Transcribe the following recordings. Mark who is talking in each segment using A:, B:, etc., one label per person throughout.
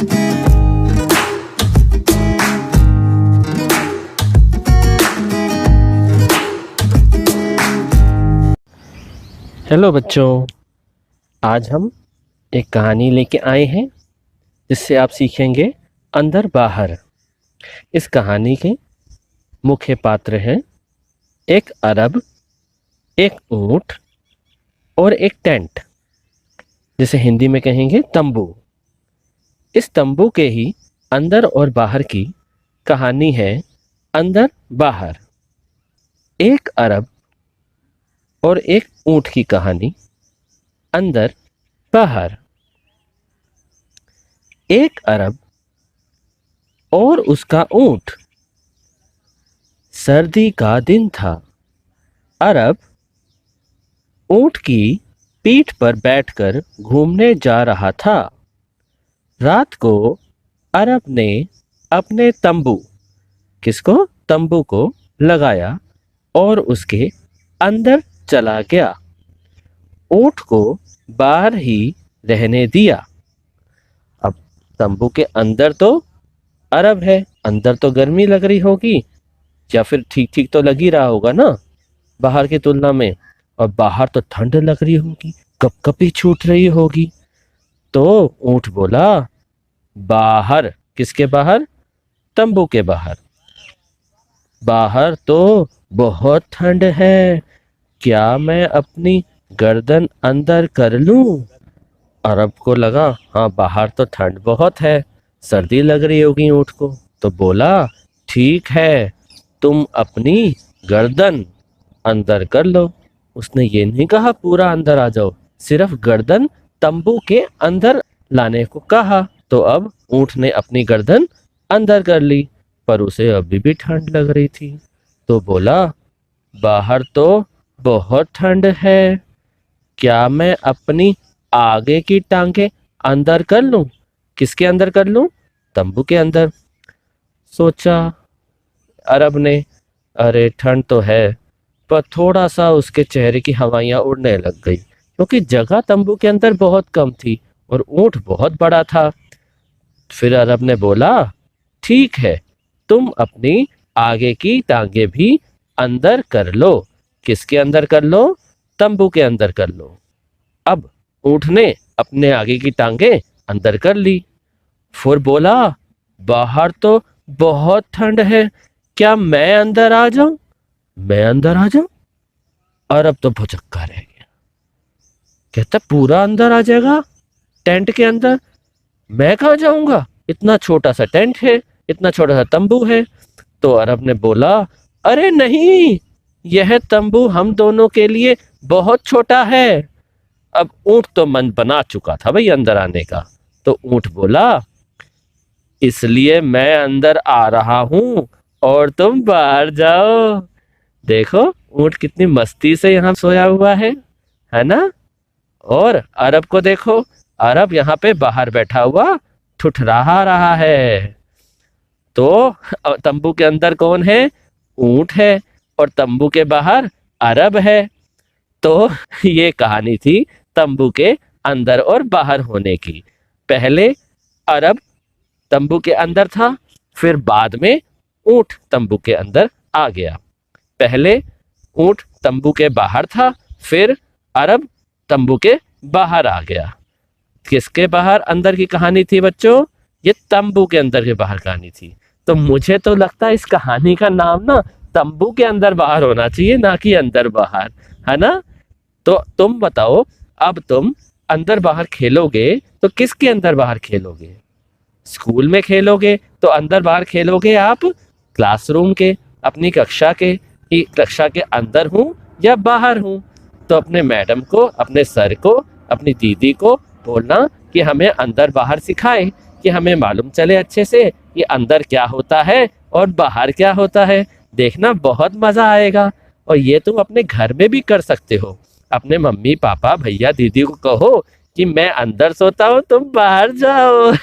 A: Hello बच्चों, आज हम एक कहानी लेके आए हैं जिससे आप सीखेंगे अंदर बाहर। इस कहानी के मुख्य पात्र हैं एक अरब, एक ऊंट और एक टेंट, जिसे हिंदी में कहेंगे तंबू। इस तंबू के ही अंदर और बाहर की कहानी है अंदर बाहर। एक अरब और एक ऊंट की कहानी अंदर बाहर। एक अरब और उसका ऊंट। सर्दी का दिन था। अरब ऊंट की पीठ पर बैठकर घूमने जा रहा था। रात को अरब ने अपने तंबू को लगाया और उसके अंदर चला गया। ऊंट को बाहर ही रहने दिया। अब तंबू के अंदर तो अरब है, अंदर तो गर्मी लग रही होगी, या फिर ठीक ठीक तो लग ही रहा होगा ना बाहर की तुलना में, और बाहर तो ठंड लग रही होगी, कपकपी छूट रही होगी। तो ऊंट बोला, बाहर। किसके बाहर? तंबू के बाहर। बाहर तो बहुत ठंड है, क्या मैं अपनी गर्दन अंदर कर लूं? अरब को लगा, हाँ बाहर तो ठंड बहुत है, सर्दी लग रही होगी ऊंट को। तो बोला, ठीक है, तुम अपनी गर्दन अंदर कर लो। उसने ये नहीं कहा पूरा अंदर आ जाओ, सिर्फ गर्दन तंबू के अंदर लाने को कहा। तो अब ऊंट ने अपनी गर्दन अंदर कर ली, पर उसे अभी भी ठंड लग रही थी। तो बोला, बाहर तो बहुत ठंड है, क्या मैं अपनी आगे की टांगे अंदर कर लूं? किसके अंदर कर लूं? तंबू के अंदर। सोचा अरब ने, अरे ठंड तो है, पर थोड़ा सा उसके चेहरे की हवाइयां उड़ने लग गई, क्योंकि जगह तंबू के अंदर बहुत कम थी और ऊंट बहुत बड़ा था। फिर अरब ने बोला, ठीक है, तुम अपनी आगे की टांगे भी अंदर कर लो। किसके अंदर कर लो? तंबू के अंदर कर लो। अब ऊंट ने अपने आगे की टांगे अंदर कर ली। फिर बोला, बाहर तो बहुत ठंड है, क्या मैं अंदर आ जाऊं? मैं अंदर आ जाऊं? अरब तो भुचक्का रह गया। कहता, पूरा अंदर आ जाएगा टेंट के अंदर? मैं कहाँ जाऊंगा, इतना छोटा सा टेंट है, इतना छोटा सा तंबू है। तो अरब ने बोला, अरे नहीं, यह तंबू हम दोनों के लिए बहुत छोटा है। अब ऊंट तो मन बना चुका था भाई अंदर आने का। तो ऊंट बोला, इसलिए मैं अंदर आ रहा हूं और तुम बाहर जाओ। देखो ऊंट कितनी मस्ती से यहाँ सोया हुआ है ना? और अरब को देखो, अरब यहाँ पे बाहर बैठा हुआ ठुठरा रहा है। तो तंबू के अंदर कौन है? ऊंट है, और तंबू के बाहर अरब है। तो ये कहानी थी तंबू के अंदर और बाहर होने की। पहले अरब तंबू के अंदर था, फिर बाद में ऊंट तंबू के अंदर आ गया। पहले ऊंट तंबू के बाहर था, फिर अरब तंबू के बाहर आ गया। किसके बाहर अंदर की कहानी थी बच्चों? ये तंबू के अंदर के बाहर कहानी थी। तो मुझे तो लगता है इस कहानी का नाम ना तंबू के अंदर बाहर होना चाहिए, ना कि अंदर बाहर, है ना? तो तुम बताओ, अब तुम अंदर बाहर खेलोगे तो किसके अंदर बाहर खेलोगे? स्कूल में खेलोगे तो अंदर बाहर खेलोगे आप क्लासरूम के, अपनी कक्षा के, कि कक्षा के अंदर हूं या बाहर हूं? तो अपने मैडम को, अपने सर को, अपनी दीदी को बोलना कि हमें अंदर बाहर सिखाएं, कि हमें मालूम चले अच्छे से कि अंदर क्या होता है और बाहर क्या होता है। देखना बहुत मजा आएगा। और ये तुम अपने घर में भी कर सकते हो। अपने मम्मी पापा भैया दीदी को कहो कि मैं अंदर सोता हूँ, तुम बाहर जाओ।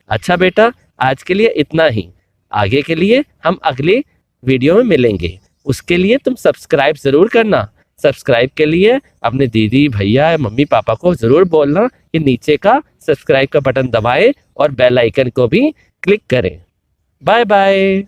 A: अच्छा बेटा, आज के लिए इतना ही। आगे के लिए हम अगले वीडियो में मिलेंगे। उसके लिए तुम सब्सक्राइब जरूर करना, सब्सक्राइब के लिए अपने दीदी भैया मम्मी पापा को ज़रूर बोलना कि नीचे का सब्सक्राइब का बटन दबाएं और बेल आइकन को भी क्लिक करें। Bye bye.